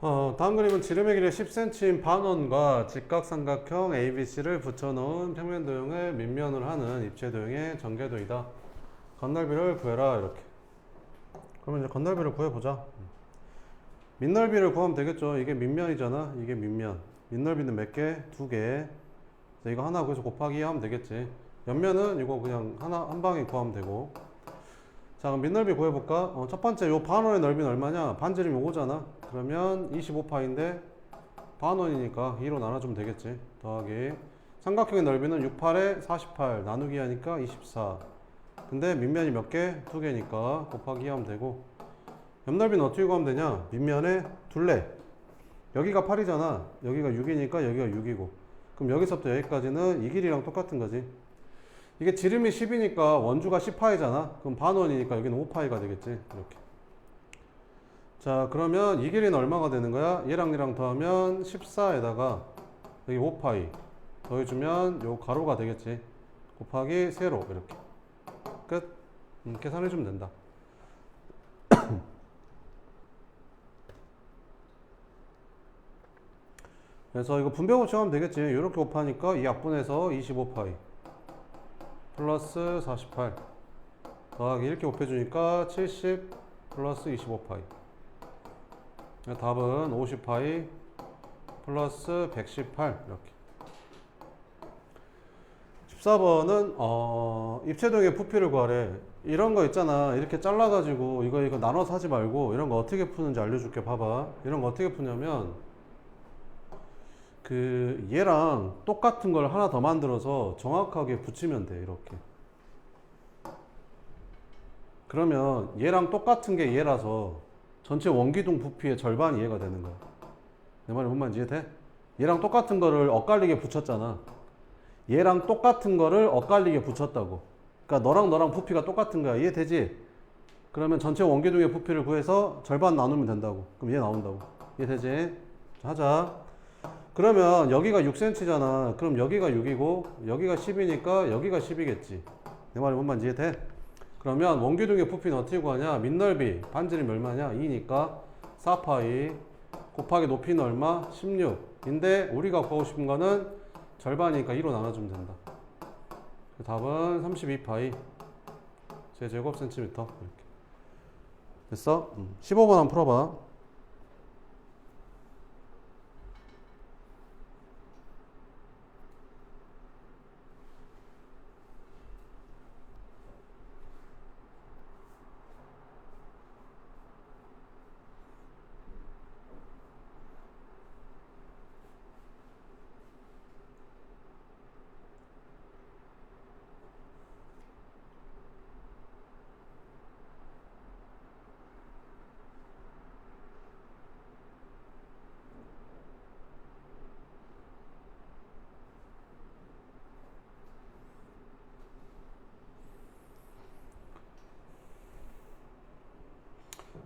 다음 그림은 지름의 길이 10cm인 반원과 직각삼각형 ABC를 붙여놓은 평면 도형을 밑면으로 하는 입체 도형의 전개도이다. 건널비를 구해라. 이렇게. 그러면 이제 건널비를 구해보자. 밑넓이를 구하면 되겠죠. 이게 밑면이잖아. 이게 밑면. 밑넓이는 몇 개? 두 개. 이거 하나 구해서 곱하기 하면 되겠지. 옆면은 이거 그냥 한 방에 구하면 되고. 자, 그럼 밑넓이 구해볼까? 첫 번째 요 반원의 넓이는 얼마냐? 반지름이 5잖아. 그러면 25파인데 반원이니까 2로 나눠주면 되겠지. 더하기 삼각형의 넓이는 6, 8에 48 나누기 하니까 24. 근데 밑면이 몇 개? 두 개니까 곱하기 하면 되고. 옆넓이는 어떻게 구하면 되냐? 밑면의 둘레. 여기가 8이잖아. 여기가 6이니까 여기가 6이고. 그럼 여기서부터 여기까지는 이 길이랑 똑같은 거지. 이게 지름이 10이니까 원주가 10파이잖아. 그럼 반원이니까 여기는 5파이가 되겠지. 이렇게. 자, 그러면 이 길이는 얼마가 되는 거야? 얘랑 얘랑 더하면 14에다가 여기 5파이 더해주면 요 가로가 되겠지. 곱하기 세로 이렇게. 끝. 계산해주면 된다. 그래서 이거 분배 고침하면 되겠지. 이렇게 곱하니까 이 약분해서 25파이 플러스 48 더하기 이렇게 곱해주니까 70 플러스 25파이. 답은 50파이 플러스 118 이렇게. 14번은 입체도형의 부피를 구하래. 이런 거 있잖아. 이렇게 잘라가지고 이거 나눠서 하지 말고 이런 거 어떻게 푸는지 알려줄게. 봐봐. 이런 거 어떻게 푸냐면 얘랑 똑같은 걸 하나 더 만들어서 정확하게 붙이면 돼. 이렇게. 그러면 얘랑 똑같은 게 얘라서 전체 원기둥 부피의 절반이 얘가 되는 거야. 내 말이 뭔 말인지 이해돼? 얘랑 똑같은 거를 엇갈리게 붙였잖아. 얘랑 똑같은 거를 엇갈리게 붙였다고. 그러니까 너랑 부피가 똑같은 거야. 이해되지? 그러면 전체 원기둥의 부피를 구해서 절반 나누면 된다고. 그럼 얘 나온다고. 이해되지? 자, 하자. 그러면 여기가 6cm잖아. 그럼 여기가 6이고 여기가 10이니까 여기가 10이겠지. 내 말이 뭔 말인지 이해돼? 그러면 원기둥의 부피는 어떻게 구하냐? 밑넓이 반지름이 얼마냐? 2니까 4파이 곱하기 높이는 얼마? 16인데 우리가 구하고 싶은 거는 절반이니까 2로 나눠주면 된다. 답은 32파이 제제곱센티미터. 이렇게 됐어? 15번 한번 풀어봐.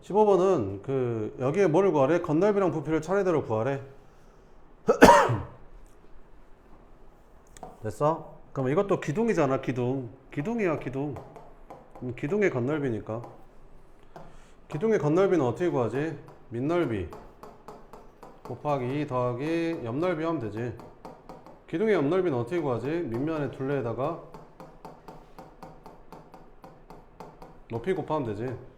15번은 여기에 뭐를 구하래? 건널비랑 부피를 차례대로 구하래. 됐어? 그럼 이것도 기둥이잖아. 기둥이야 기둥. 기둥의 건널비니까. 기둥의 건널비는 어떻게 구하지? 밑넓이 곱하기 2 더하기 옆넓이 하면 되지. 기둥의 옆넓이는 어떻게 구하지? 밑면의 둘레에다가 높이 곱하면 되지.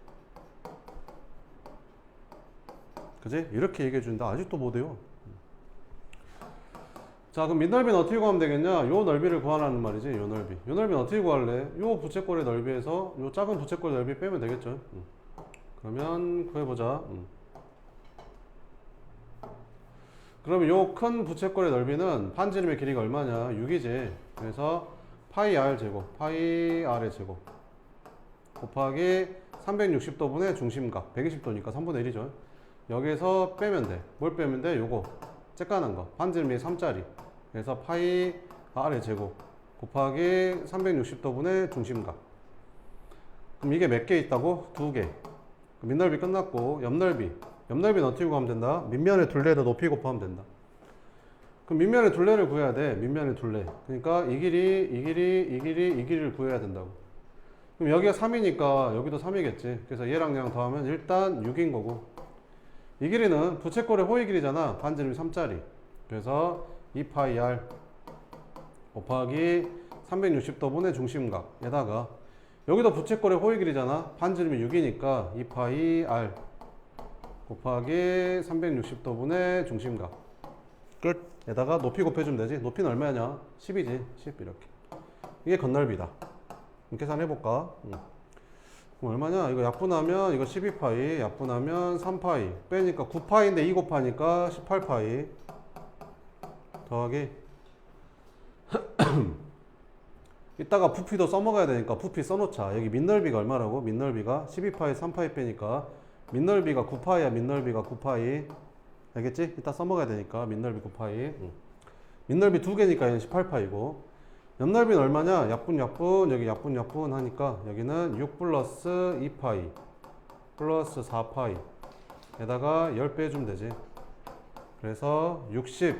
그지? 이렇게 얘기해 준다. 아직도 못해요. 자, 그럼 밑넓이는 어떻게 구하면 되겠냐? 요 넓이를 구하라는 말이지. 요 넓이. 요 넓이는 어떻게 구할래? 요 부채꼴의 넓이에서 요 작은 부채꼴 넓이 빼면 되겠죠. 그러면 구해보자. 그러면 요 큰 부채꼴의 넓이는 반지름의 길이가 얼마냐? 6이지. 그래서 파이 r 제곱, 파이 r의 제곱 곱하기 360도분의 중심각 120도니까 3분의 1이죠. 여기서 빼면 돼. 뭘 빼면 돼? 요거 쬐깐한 거. 반지름이 3짜리. 그래서 파이 r의 제곱 곱하기 360도분의 중심각. 그럼 이게 몇 개 있다고? 2개. 밑넓이 끝났고 옆넓이는 어떻게 구하면 된다? 밑면의 둘레에다 높이 곱하면 된다. 그럼 밑면의 둘레를 구해야 돼. 밑면의 둘레. 그러니까 이 길이를 구해야 된다고. 그럼 여기가 3이니까 여기도 3이겠지. 그래서 얘랑 얘랑 더하면 일단 6인 거고 이 길이는 부채꼴의 호의 길이잖아. 반지름이 3짜리. 그래서 2파이 r 곱하기 360도분의 중심각에다가 여기도 부채꼴의 호의 길이잖아. 반지름이 6이니까 2파이 r 곱하기 360도분의 중심각 끝에다가 높이 곱해주면 되지. 높이는 얼마냐? 10이지. 10 이렇게. 이게 건널비다. 계산해볼까? 그럼 얼마냐? 이거 약분하면 이거 12파이, 약분하면 3파이 빼니까 9파이인데 2 곱하니까 18파이 더하기 이따가 부피도 써먹어야 되니까 부피 써놓자. 여기 밑넓이가 얼마라고? 밑넓이가 12파이 3파이 빼니까 밑넓이가 9파이야. 밑넓이가 9파이 알겠지? 이따 써먹어야 되니까 밑넓이 9파이 밑넓이 2개니까 얘는 18파이고 옆넓이는 얼마냐? 약분 여기 약분 하니까 여기는 6 플러스 2파이 플러스 4파이 에다가 10 빼주면 되지. 그래서 60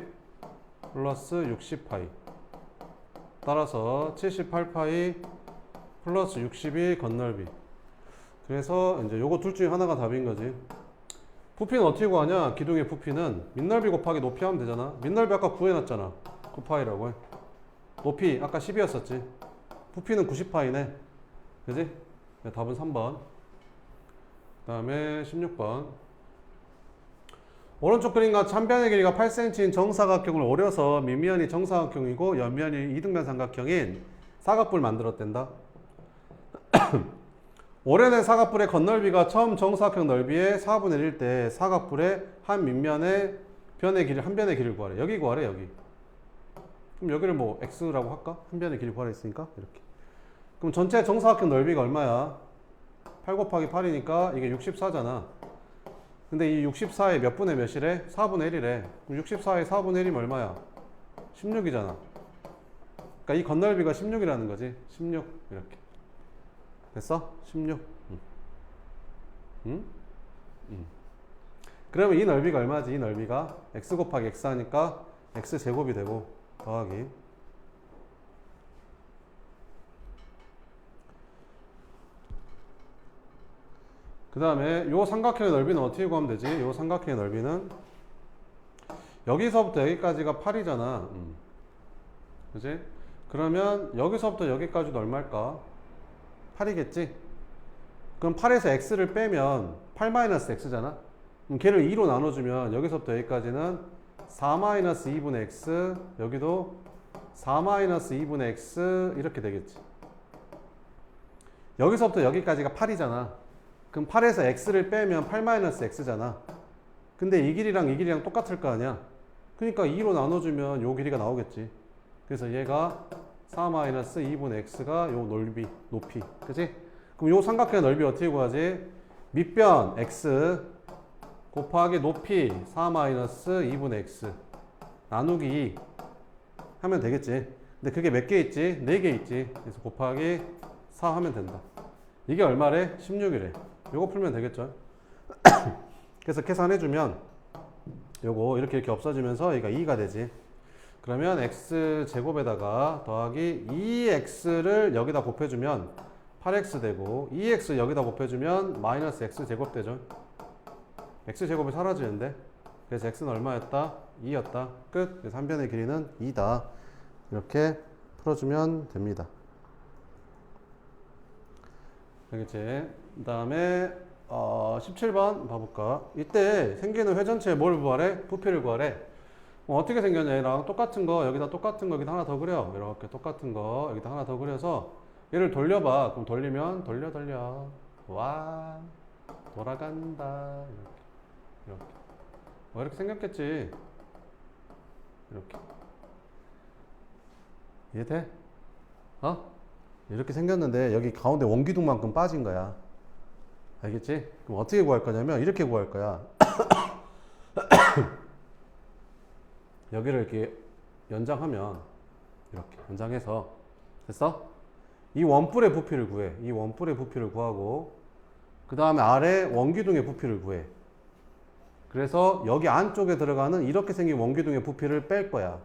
플러스 60파이 따라서 78파이 플러스 60이 건널비. 그래서 이제 요거 둘 중에 하나가 답인 거지. 부피는 어떻게 구하냐? 기둥의 부피는 밑넓이 곱하기 높이 하면 되잖아. 밑넓이 아까 구해놨잖아. 9파이라고 해. 높이 아까 10이었었지. 부피는 90파이네. 그지? 네, 답은 3번. 그 다음에 16번. 오른쪽 그림과 찬변의 길이가 8cm인 정사각형을 오려서 밑면이 정사각형이고 옆면이 이등변 삼각형인 사각뿔 만들었댄다. 오래된 사각뿔의 건널비가 처음 정사각형 넓이의 4분의 1일 때 사각뿔의 한 밑면의 변의 길이, 한 변의 길이를 구하래. 여기 구하래, 여기. 그럼 여기를 뭐 x라고 할까? 한 변의 길이 구하라 했으니까 이렇게. 그럼 전체 정사각형 넓이가 얼마야? 8 곱하기 8이니까 이게 64잖아. 근데 이 64의 몇 분의 몇이래? 4분의 1이래. 그럼 64의 4분의 1이면 얼마야? 16이잖아. 그러니까 이 건널비가 16이라는 거지. 16 이렇게. 됐어? 16. 응? 그러면 이 넓이가 얼마지? 이 넓이가 x 곱하기 x 하니까 x 제곱이 되고 더하기 그 다음에 요 삼각형의 넓이는 어떻게 구하면 되지? 요 삼각형의 넓이는 여기서부터 여기까지가 8이잖아. 그지? 그러면 여기서부터 여기까지도 얼마일까? 8이겠지? 그럼 8에서 x를 빼면 8-x잖아? 그럼 걔를 2로 나눠주면 여기서부터 여기까지는 4-2분의 x, 여기도 4-2분의 x 이렇게 되겠지. 여기서부터 여기까지가 8이잖아. 그럼 8에서 x를 빼면 8-x잖아. 근데 이 길이랑 똑같을 거 아니야. 그러니까 2로 나눠주면 요 길이가 나오겠지. 그래서 얘가 4-2분의 x가 요 높이. 그치? 그럼 요 삼각형의 넓이 어떻게 구하지? 밑변 x 곱하기 높이 4-2분의 x 나누기 2 하면 되겠지. 근데 그게 몇 개 있지? 4개 있지. 그래서 곱하기 4 하면 된다. 이게 얼마래? 16이래. 요거 풀면 되겠죠. 그래서 계산해주면 요거 이렇게 없어지면서 얘가 2가 되지. 그러면 x 제곱에다가 더하기 2x를 여기다 곱해주면 8x 되고 2x 여기다 곱해주면 마이너스 x 제곱 되죠. x 제곱이 사라지는데 그래서 x는 얼마였다? 2였다. 끝. 그래서 한 변의 길이는 2다. 이렇게 풀어주면 됩니다. 알겠지? 그 다음에 17번 봐볼까? 이때 생기는 회전체에 뭘 구하래? 부피를 구하래. 어떻게 생겼냐? 얘랑 똑같은 거 여기다 똑같은 거 여기다 하나 더 그려. 이렇게 똑같은 거 여기다 하나 더 그려서 얘를 돌려봐. 그럼 돌리면 돌려 와 돌아간다. 이렇게 이렇게 생겼겠지. 이렇게 이해돼? 이렇게 생겼는데 여기 가운데 원기둥만큼 빠진 거야. 알겠지? 그럼 어떻게 구할 거냐면 이렇게 구할 거야. 여기를 이렇게 연장하면 이렇게 연장해서 됐어? 이 원뿔의 부피를 구해. 이 원뿔의 부피를 구하고 그 다음에 아래 원기둥의 부피를 구해. 그래서 여기 안쪽에 들어가는 이렇게 생긴 원기둥의 부피를 뺄 거야.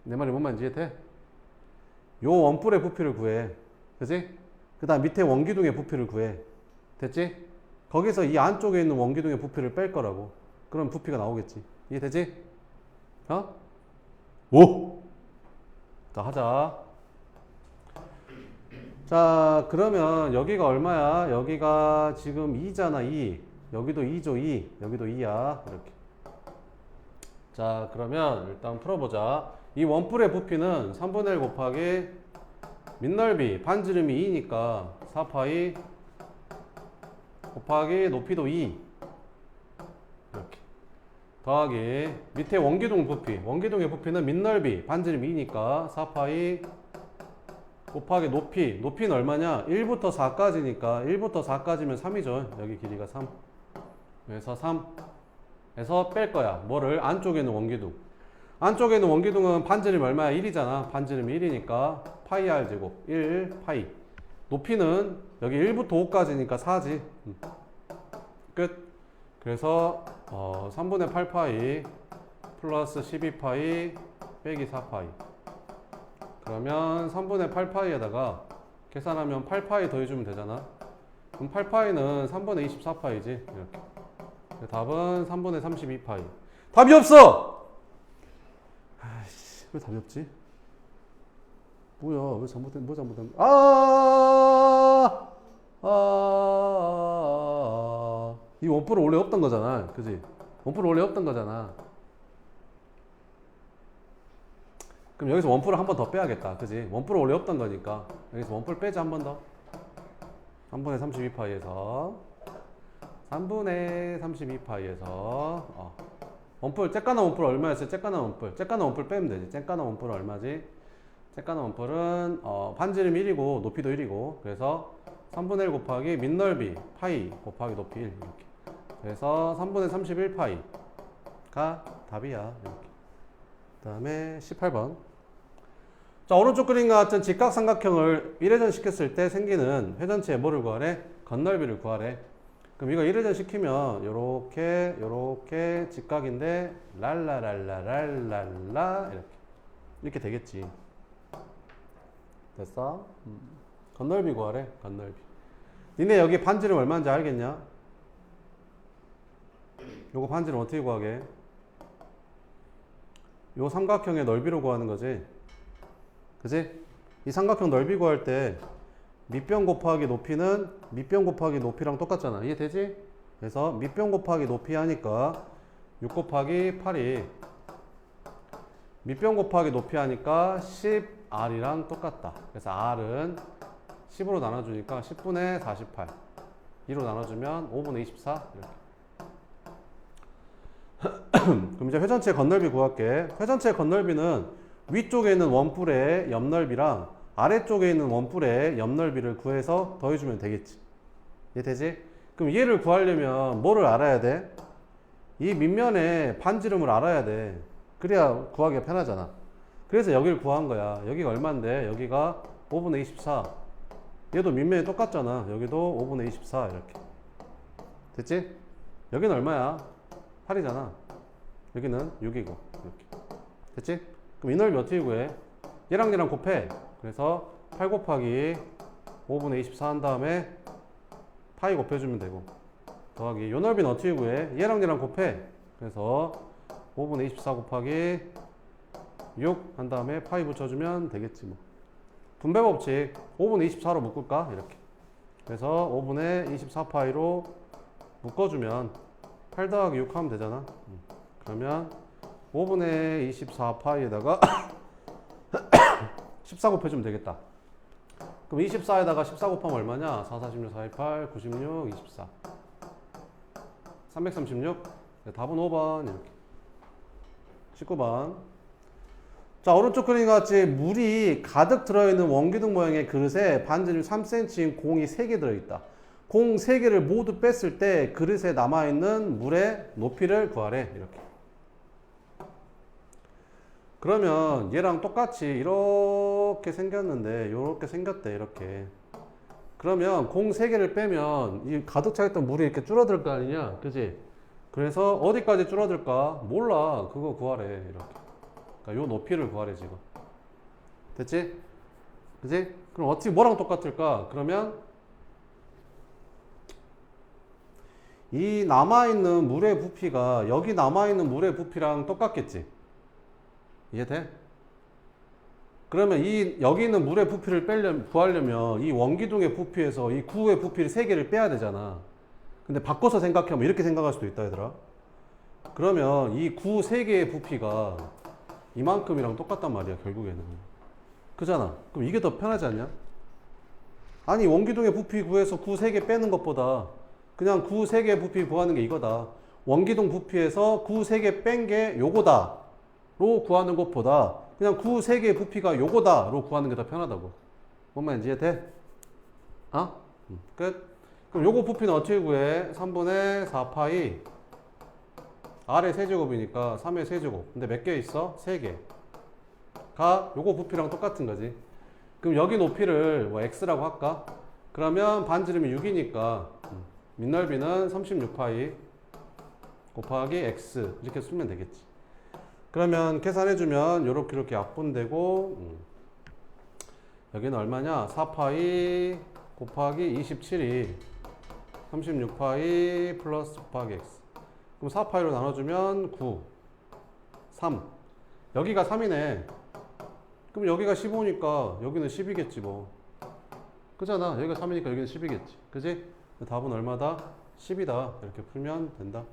내 말이 뭔 말인지 이해돼? 요 원뿔의 부피를 구해. 그치? 그 다음 밑에 원기둥의 부피를 구해. 됐지? 거기서 이 안쪽에 있는 원기둥의 부피를 뺄 거라고. 그럼 부피가 나오겠지. 이해되지? 어? 오! 자, 하자. 자, 그러면 여기가 얼마야? 여기가 지금 2잖아, 2. 여기도 2죠, 2. 여기도 2야. 이렇게. 자, 그러면 일단 풀어보자. 이 원뿔의 부피는 3분의 1 곱하기 밑넓이, 반지름이 2니까 4파이 곱하기 높이도 2. 이렇게. 더하기 밑에 원기둥 부피. 원기둥의 부피는 밑넓이, 반지름이 2니까 4파이 곱하기 높이. 높이는 얼마냐? 1부터 4까지니까 1부터 4까지면 3이죠. 여기 길이가 3. 그래서 3. 에서 뺄 거야. 뭐를? 안쪽에 있는 원기둥. 안쪽에 있는 원기둥은 반지름이 얼마야? 1이잖아. 반지름이 1이니까 파이 r 제곱 1 파이. 높이는 여기 1부터 5까지니까 4지. 끝. 그래서 3분의 8파이 플러스 12파이 빼기 4파이. 그러면 3분의 8파이에다가 계산하면 8파이 더해주면 되잖아. 그럼 8파이는 3분의 24파이지. 이렇게. 답은 3분의 32파이. 답이 없어! 아이씨, 왜 답이 없지? 뭐야, 왜 잘못된, 뭐 잘못된, 이 원뿔은 원래 없던 거잖아. 그지? 원뿔은 원래 없던 거잖아. 그럼 여기서 원뿔을 한 번 더 빼야겠다. 그지? 원뿔은 원래 없던 거니까. 여기서 원뿔 빼자, 한 번 더. 3분의 32파이에서. 3분의 32파이에서. 원뿔, 쬐까는 원뿔 얼마였어요? 쬐까는 원뿔. 쬐까는 원뿔 빼면 되지. 쬐까는 원뿔은 얼마지? 쬐까는 원뿔은, 반지름 1이고, 높이도 1이고. 그래서 3분의 1 곱하기 밑넓이, 파이 곱하기 높이 1. 이렇게. 그래서 3분의 31파이가 답이야. 이렇게. 그 다음에 18번. 자, 오른쪽 그림과 같은 직각삼각형을 1회전 시켰을 때 생기는 회전체의 뭐를 구하래? 건널비를 구하래. 그럼 이거 1회전 시키면 요렇게 직각인데 랄라랄라랄랄라 이렇게 되겠지. 됐어? 건널비 구하래. 건널비. 니네 여기 반지름 얼마인지 알겠냐? 요거 반지름 어떻게 구하게? 요 삼각형의 넓이로 구하는 거지. 그지? 이 삼각형 넓이 구할 때 밑변 곱하기 높이는 밑변 곱하기 높이랑 똑같잖아. 이해되지? 그래서 밑변 곱하기 높이 하니까 6 곱하기 8이 밑변 곱하기 높이 하니까 10r이랑 똑같다. 그래서 r은 10으로 나눠주니까 10분의 48. 2로 나눠주면 5분의 24 이렇게. 그럼 이제 회전체 건널비 구할게. 회전체 건널비는 위쪽에 있는 원뿔의 옆넓이랑 아래쪽에 있는 원뿔의 옆넓이를 구해서 더해주면 되겠지. 이해되지? 그럼 얘를 구하려면 뭐를 알아야 돼? 이 밑면의 반지름을 알아야 돼. 그래야 구하기가 편하잖아. 그래서 여기를 구한 거야. 여기가 얼마인데? 여기가 5분의 24. 얘도 밑면이 똑같잖아. 여기도 5분의 24 이렇게. 됐지? 여기는 얼마야? 8이잖아. 여기는 6이고 이렇게. 됐지? 그럼 이 넓이 어떻게 구해? 얘랑 얘랑 곱해. 그래서 8 곱하기 5분의 24 한 다음에 파이 곱해주면 되고, 더하기 요 넓이는 어떻게 구해? 얘랑 얘랑 곱해. 그래서 5분의 24 곱하기 6 한 다음에 파이 붙여주면 되겠지 뭐. 분배 법칙 5분의 24로 묶을까? 이렇게. 그래서 5분의 24파이로 묶어주면 8 더하기 6 하면 되잖아. 그러면 5분의 24파이에다가 14 곱해주면 되겠다. 그럼 24에다가 14 곱하면 얼마냐? 4, 46, 428, 96, 24. 336. 답은 5번. 이렇게. 19번. 자, 오른쪽 그림과 같이 물이 가득 들어있는 원기둥 모양의 그릇에 반지름 3cm인 공이 3개 들어있다. 공 3개를 모두 뺐을 때 그릇에 남아있는 물의 높이를 구하래. 이렇게. 그러면 얘랑 똑같이 이렇게 생겼는데 이렇게 생겼대. 이렇게. 그러면 공 3개를 빼면 이 가득 차있던 물이 이렇게 줄어들 거 아니냐? 그지? 그래서 어디까지 줄어들까? 몰라. 그거 구하래. 이렇게. 그러니까 요 높이를 구하래 지금. 됐지? 그지? 그럼 어떻게 뭐랑 똑같을까? 그러면 이 남아있는 물의 부피가 여기 남아있는 물의 부피랑 똑같겠지. 이해돼? 그러면 여기 있는 물의 부피를 구하려면 이 원기둥의 부피에서 이 구의 부피를 3개를 빼야 되잖아. 근데 바꿔서 생각하면 이렇게 생각할 수도 있다, 얘들아. 그러면 이 구 3개의 부피가 이만큼이랑 똑같단 말이야, 결국에는. 그잖아. 그럼 이게 더 편하지 않냐? 아니, 원기둥의 부피 구해서 구 3개 빼는 것보다 그냥 구 3개 부피 구하는 게 이거다. 원기둥 부피에서 구 3개 뺀 게 요거다 로 구하는 것보다 그냥 구 3개의 부피가 요거다 로 구하는 게 더 편하다고. 뭔 말인지 이해돼? 어? 끝. 그럼 요거 부피는 어떻게 구해? 3분의 4파이 R의 세제곱이니까 3의 세제곱. 근데 몇 개 있어? 3개. 가 요거 부피랑 똑같은 거지. 그럼 여기 높이를 뭐 x라고 할까? 그러면 반지름이 6이니까 밑넓이는 36파이 곱하기 x 이렇게 쓰면 되겠지. 그러면 계산해주면 요렇게 약분되고 여기는 얼마냐? 4파이 곱하기 27이 36파이 플러스 곱하기 x. 그럼 4파이로 나눠주면 9 3 여기가 3이네. 그럼 여기가 15니까 여기는 10이겠지 뭐. 그잖아. 여기가 3이니까 여기는 10이겠지. 그지? 답은 얼마다? 10이다. 이렇게 풀면 된다.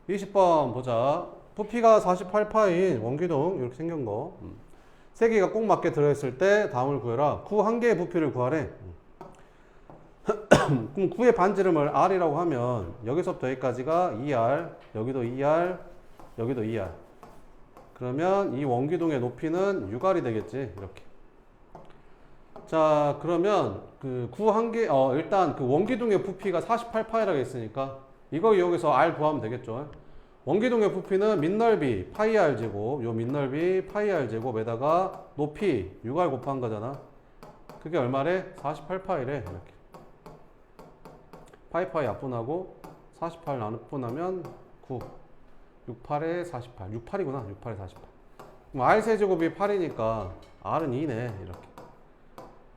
20번 보자. 부피가 48파인 원기둥 이렇게 생긴 거. 3개가 꼭 맞게 들어있을 때 다음을 구해라. 구 한 개의 부피를 구하래. 그럼 구의 반지름을 R이라고 하면 여기서부터 여기까지가 2R, 여기도 2R, 여기도 2R. 그러면 이 원기둥의 높이는 6R이 되겠지. 이렇게. 자, 그러면 그 구 한 개, 일단 그 원기둥의 부피가 48파이라고 했으니까 이거 이용해서 R 구하면 되겠죠. 원기둥의 부피는 밑넓이 파이 R 제곱, 요 밑넓이 파이 R 제곱에다가 높이 6R 곱한 거잖아. 그게 얼마래? 48파이래. 이렇게. 파이파이 약분하고 48 나눠보면 9 68에 48 68이구나 68에 48 그럼 R 세제곱이 8이니까 R은 2네 이렇게.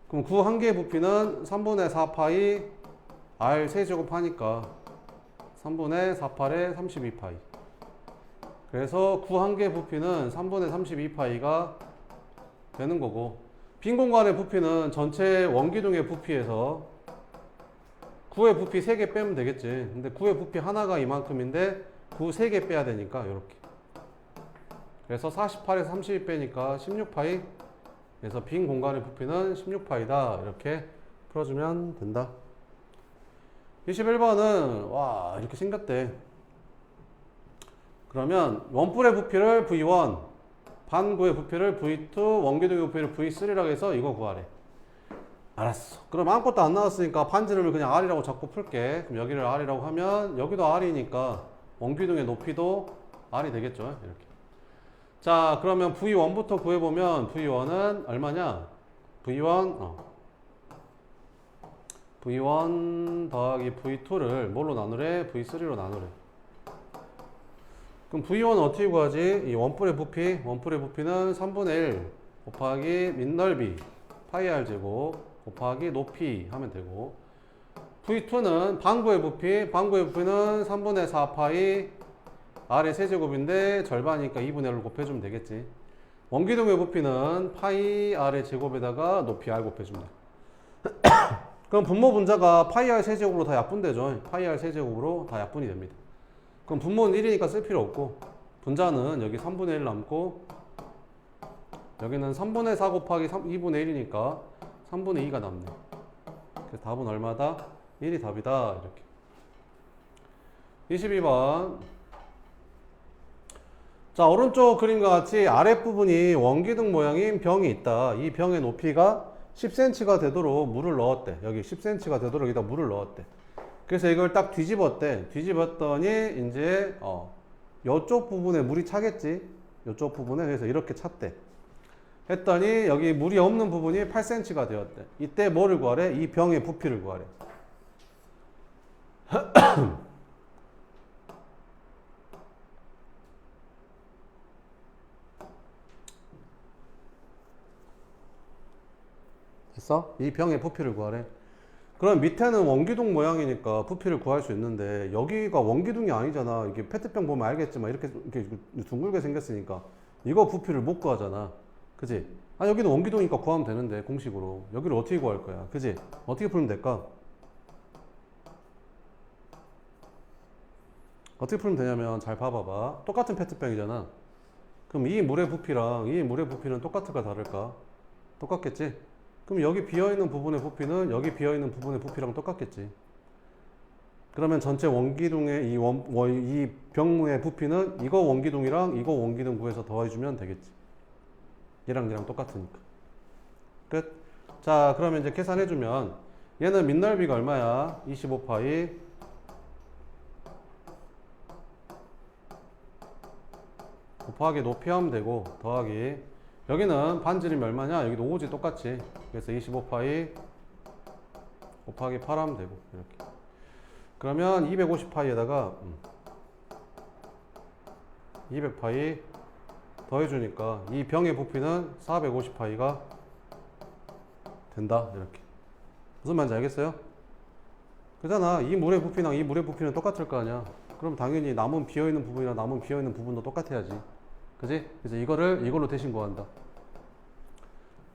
그럼 9 한 개의 부피는 3분의 4파이 R 세제곱 하니까 3분의 48에 32파이. 그래서 9 한 개의 부피는 3분의 32파이가 되는 거고, 빈 공간의 부피는 전체 원기둥의 부피에서 9의 부피 3개 빼면 되겠지. 근데 9의 부피 하나가 이만큼인데 9 3개 빼야 되니까 이렇게. 그래서 48에서 32 빼니까 16파이. 그래서 빈 공간의 부피는 16파이다. 이렇게 풀어주면 된다. 21번은 와 이렇게 생겼대. 그러면 원뿔의 부피를 V1, 반구의 부피를 V2, 원기둥의 부피를 V3라고 해서 이거 구하래. 알았어. 그럼 아무것도 안 나왔으니까 반지름을 그냥 R이라고 잡고 풀게. 그럼 여기를 R이라고 하면 여기도 R이니까 원기둥의 높이도 R이 되겠죠. 이렇게. 자, 그러면 V1부터 구해보면 V1은 얼마냐? V1 더하기 V2를 뭘로 나누래? V3로 나누래. 그럼 V1은 어떻게 구하지? 이 원뿔의 부피는 3분의 1 곱하기 밑넓이 파이 R 제곱 곱하기 높이 하면 되고, V2는 반구의 부피는 3분의 4파이 R의 세제곱인데 절반이니까 2분의 1로 곱해주면 되겠지. 원기둥의 부피는 파이 R의 제곱에다가 높이 R 곱해주면 돼. 그럼 분모 분자가 파이 R 세제곱으로 다 약분되죠. 파이 R 세제곱으로 다 약분이 됩니다. 그럼 분모는 1이니까 쓸 필요 없고, 분자는 여기 3분의 1 남고, 여기는 3분의 4 곱하기 2분의 1이니까 3분의 2가 남네. 그래서 답은 얼마다? 1이 답이다. 이렇게. 22번. 자, 오른쪽 그림과 같이 아랫부분이 원기둥 모양인 병이 있다. 이 병의 높이가 10cm가 되도록 물을 넣었대. 여기 10cm가 되도록 여기다 물을 넣었대. 그래서 이걸 딱 뒤집었대. 뒤집었더니 이제 이쪽 부분에 물이 차겠지. 이쪽 부분에. 그래서 이렇게 찼대. 했더니 여기 물이 없는 부분이 8cm가 되었대. 이때 뭐를 구하래? 이 병의 부피를 구하래. 됐어? 이 병의 부피를 구하래. 그럼 밑에는 원기둥 모양이니까 부피를 구할 수 있는데 여기가 원기둥이 아니잖아. 이게 페트병 보면 알겠지만 이렇게 둥글게 생겼으니까 이거 부피를 못 구하잖아. 그지? 아, 여기는 원기둥이니까 구하면 되는데 공식으로. 여기를 어떻게 구할 거야? 그지? 어떻게 풀면 될까? 어떻게 풀면 되냐면 잘 봐봐봐. 똑같은 페트병이잖아. 그럼 이 물의 부피랑 이 물의 부피는 똑같을까 다를까? 똑같겠지? 그럼 여기 비어있는 부분의 부피는 여기 비어있는 부분의 부피랑 똑같겠지. 그러면 전체 원기둥의 이 병의 부피는 이거 원기둥이랑 이거 원기둥 구해서 더해주면 되겠지. 얘랑 얘랑 똑같으니까. 끝. 자, 그러면 이제 계산해주면 얘는 밑넓이가 얼마야? 25파이 곱하기 높이 하면 되고 더하기 여기는 반지름이 얼마냐? 여기도 오지 똑같이. 그래서 25파이 곱하기 8 하면 되고 이렇게. 그러면 250파이에다가 200파이 더해주니까 이 병의 부피는 450파이가 된다. 이렇게. 무슨 말인지 알겠어요? 그잖아. 이 물의 부피랑 이 물의 부피는 똑같을 거 아니야. 그럼 당연히 남은 비어있는 부분이랑 남은 비어있는 부분도 똑같아야지. 그지? 그래서 이거를 이걸로 대신 구한다.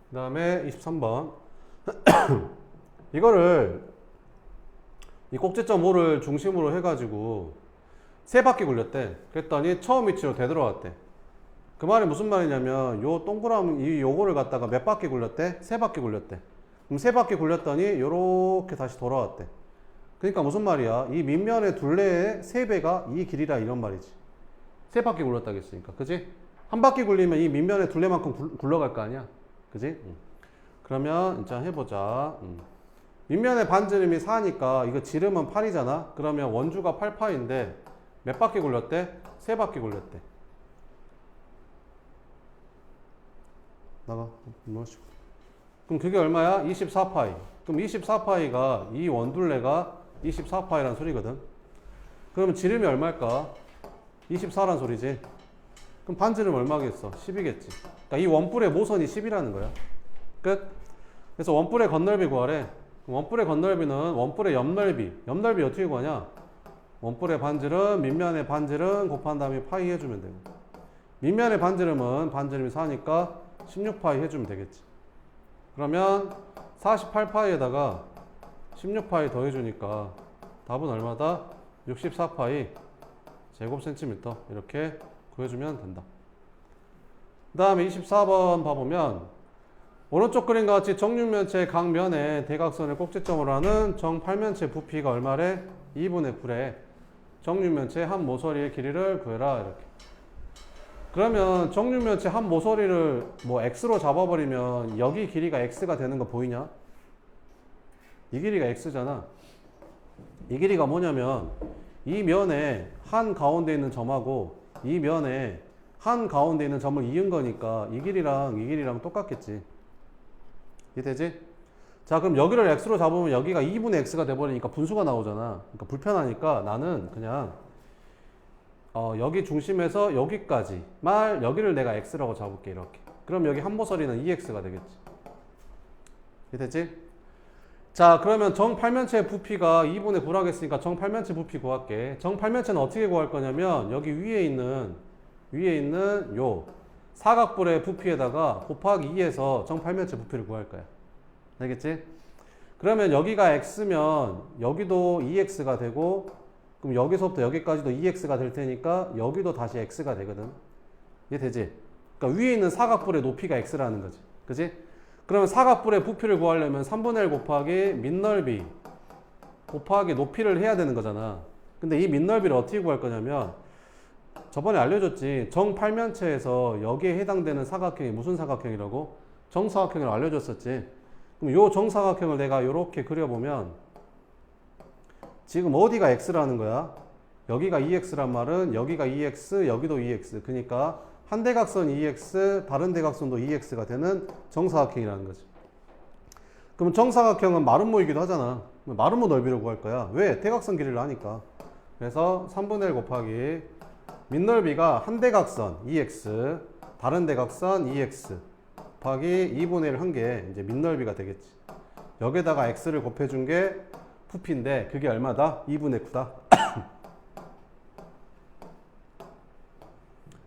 그 다음에 23번 이거를 이 꼭지점 O를 중심으로 해가지고 세 바퀴 굴렸대. 그랬더니 처음 위치로 되돌아왔대. 그 말이 무슨 말이냐면 요 동그라미 요거를 갖다가 몇 바퀴 굴렸대? 세 바퀴 굴렸대. 그럼 세 바퀴 굴렸더니 요렇게 다시 돌아왔대. 그러니까 무슨 말이야? 이 밑면의 둘레의 3배가 이 길이라 이런 말이지. 세 바퀴 굴렀다고 했으니까. 그지? 한 바퀴 굴리면 이 밑면의 둘레만큼 굴러갈 거 아니야? 그지? 그러면 일단 해보자. 밑면의 반지름이 4니까 이거 지름은 8이잖아? 그러면 원주가 8파인데 몇 바퀴 굴렸대? 세 바퀴 굴렸대. 나가. 그럼 그게 얼마야? 24파이. 그럼 24파이가 이 원둘레가 24파이란 소리거든. 그러면 지름이 얼마일까? 24란 소리지. 그럼 반지름 얼마겠어? 10이겠지. 그러니까 이 원뿔의 모선이 10이라는 거야. 끝. 그래서 원뿔의 건널비 구하래. 원뿔의 건널비는 원뿔의 옆넓이. 옆넓이 어떻게 구하냐? 원뿔의 반지름, 밑면의 반지름 곱한 다음에 파이 해주면 되고. 밑면의 반지름은 반지름이 4니까 16파이 해주면 되겠지. 그러면 48파이에다가 16파이 더해주니까 답은 얼마다? 64파이 제곱센티미터 이렇게 구해주면 된다. 그 다음에 24번 봐보면 오른쪽 그림과 같이 정육면체 각 면에 대각선을 꼭지점으로 하는 정팔면체 부피가 얼마래? 2분의 9래. 정육면체 한 모서리의 길이를 구해라 이렇게. 그러면 정육면체 한 모서리를 뭐 x로 잡아버리면 여기 길이가 x가 되는 거 보이냐? 이 길이가 x잖아. 이 길이가 뭐냐면 이 면에 한 가운데 있는 점하고 이 면에 한 가운데 있는 점을 이은 거니까 이 길이랑 똑같겠지. 이해되지? 자, 그럼 여기를 x로 잡으면 여기가 2분의 x가 돼버리니까 분수가 나오잖아. 그러니까 불편하니까 나는 그냥 여기 중심에서 여기까지 여기를 내가 x라고 잡을게. 이렇게. 그럼 여기 한 모서리는 2x가 되겠지. 이해되지? 자, 그러면 정팔면체 부피가 2분의 9라고 했으니까 정팔면체 부피 구할게. 정팔면체는 어떻게 구할 거냐면 여기 위에 있는 요 사각뿔의 부피에다가 곱하기 2해서 정팔면체 부피를 구할 거야. 알겠지? 그러면 여기가 x면 여기도 2x가 되고 그럼 여기서부터 여기까지도 2x가 될 테니까 여기도 다시 x가 되거든. 이해되지? 그러니까 위에 있는 사각뿔의 높이가 x라는 거지. 그지? 그러면 사각뿔의 부피를 구하려면 3분의 1 곱하기 밑넓이 곱하기 높이를 해야 되는 거잖아. 근데 이 밑넓이를 어떻게 구할 거냐면 저번에 알려줬지. 정팔면체에서 여기에 해당되는 사각형이 무슨 사각형이라고? 정사각형을 알려줬었지. 그럼 요 정사각형을 내가 이렇게 그려보면 지금 어디가 x라는 거야? 여기가 2x란 말은 여기가 2x, 여기도 2x. 그러니까 한 대각선 2x, 다른 대각선도 2x가 되는 정사각형이라는 거지. 그럼 정사각형은 마름모이기도 하잖아. 마름모 넓이를 구할 거야. 왜? 대각선 길이를 아니까. 그래서 3분의 1 곱하기 밑넓이가 한 대각선 2x, 다른 대각선 2x 곱하기 2분의 1 한 게 이제 밑넓이가 되겠지. 여기다가 x를 곱해준 게 부피인데 그게 얼마다? 2분의 9다.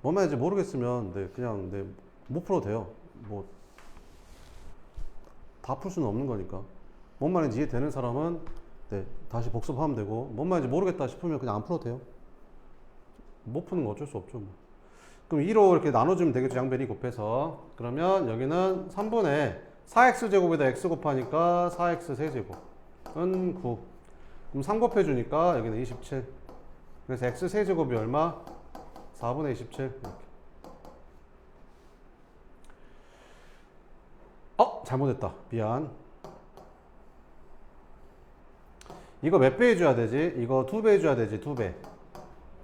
뭔 말인지 모르겠으면 그냥 못 풀어도 돼요. 뭐 다 풀 수는 없는 거니까. 뭔 말인지 이해되는 사람은 다시 복습하면 되고, 뭔 말인지 모르겠다 싶으면 그냥 안 풀어도 돼요. 못 푸는 거 어쩔 수 없죠. 뭐. 그럼 2로 이렇게 나눠주면 되겠죠. 양변이 곱해서. 그러면 여기는 3분의 4x제곱에다 x 곱하니까 4x 세제곱은 9. 그럼 3 곱해주니까 여기는 27. 그래서 x 세제곱이 얼마? 4분의 27. 이렇게. 잘못했다. 미안. 이거 몇 배 해줘야 되지? 이거 2배 해줘야 되지. 2배.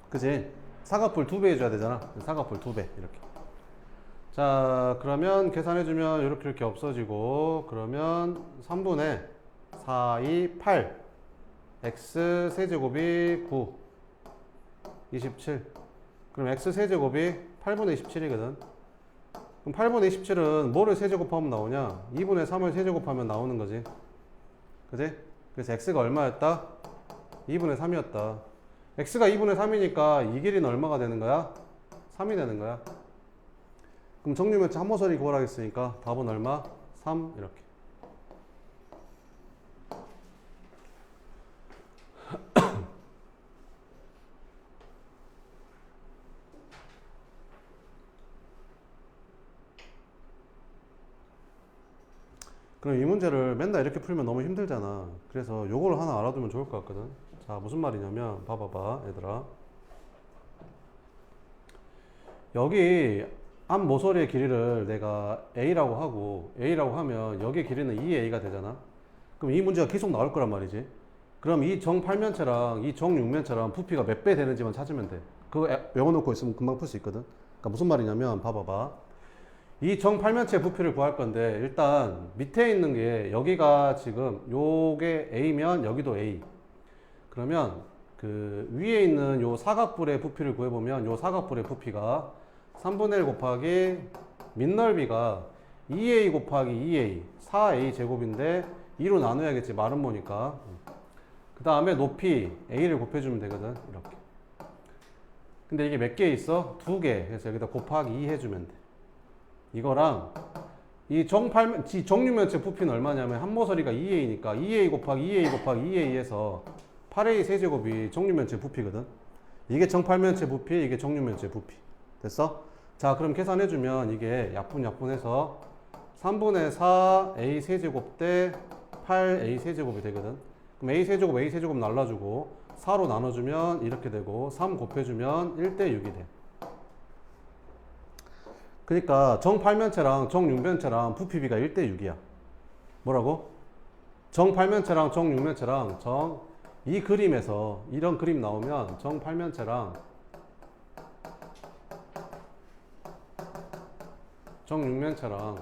그치? 사각뿔 2배 해줘야 되잖아. 사각뿔 2배. 이렇게. 자, 그러면 계산해주면 이렇게 없어지고, 그러면 3분의 4, 2, 8. x 세제곱이 9. 27. 그럼 x 세제곱이 8분의 27이거든. 그럼 8분의 27은 뭐를 세제곱하면 나오냐? 2분의 3을 세제곱하면 나오는 거지. 그지? 그래서 x가 얼마였다? 2분의 3이었다. x가 2분의 3이니까 이 길이는 얼마가 되는 거야? 3이 되는 거야. 그럼 정류면체 한모서리 구하라 했으니까 답은 얼마? 3 이렇게. 그럼 이 문제를 맨날 이렇게 풀면 너무 힘들잖아. 그래서 요걸 하나 알아두면 좋을 것 같거든. 자, 무슨 말이냐면 봐봐봐 얘들아. 여기 앞 모서리의 길이를 내가 a라고 하고 A라고 하면 여기 길이는 2a가 되잖아. 그럼 이 문제가 계속 나올 거란 말이지. 그럼 이 정팔면체랑 이 정육면체랑 부피가 몇 배 되는지만 찾으면 돼. 그거 외워놓고 있으면 금방 풀 수 있거든. 그러니까 무슨 말이냐면 봐봐봐. 이 정팔면체 부피를 구할 건데 일단 밑에 있는 게 여기가 지금 요게 A면 여기도 A. 그러면 그 위에 있는 요 사각뿔의 부피를 구해보면 요 사각뿔의 부피가 3분의 1 곱하기 밑넓이가 2A 곱하기 2A 4A 제곱인데 2로 나눠야겠지. 마름모니까. 그 다음에 높이 A를 곱해주면 되거든. 이렇게. 근데 이게 몇 개 있어? 2개. 그래서 여기다 곱하기 2 해주면 돼. 이거랑 이 정육면체 부피는 얼마냐면 한모서리가 2A니까 2A 곱하기 2A 곱하기 2A에서 8A 세제곱이 정육면체 부피거든. 이게 정팔면체 부피, 이게 정육면체 부피. 됐어? 자, 그럼 계산해주면 이게 약분해서 3분의 4A 세제곱 대 8A 세제곱이 되거든. 그럼 A 세제곱 날라주고 4로 나눠주면 이렇게 되고 3 곱해주면 1대 6이 돼. 그러니까 정팔면체랑 정육면체랑 부피비가 1대 6이야. 뭐라고? 정팔면체랑 정육면체랑 이 그림에서 이런 그림 나오면 정팔면체랑 정육면체랑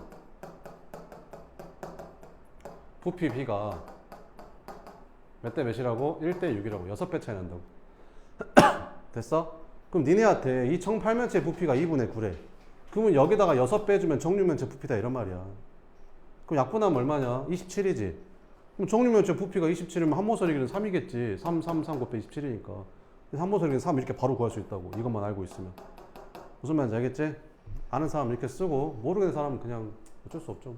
부피비가 몇 대 몇이라고? 1대 6이라고. 6배 차이 난다고. 됐어? 그럼 니네한테 이 정팔면체 부피가 2분의 9래. 그러면 여기다가 6 빼주면 정육면체 부피다 이런 말이야. 그럼 약분하면 얼마냐? 27이지. 그럼 정육면체 부피가 27이면 한모서리 길이는 3이겠지. 3 곱해 27이니까. 한모서리 길이는 3 이렇게 바로 구할 수 있다고. 이것만 알고 있으면. 무슨 말인지 알겠지? 아는 사람 이렇게 쓰고 모르는 사람은 그냥 어쩔 수 없죠.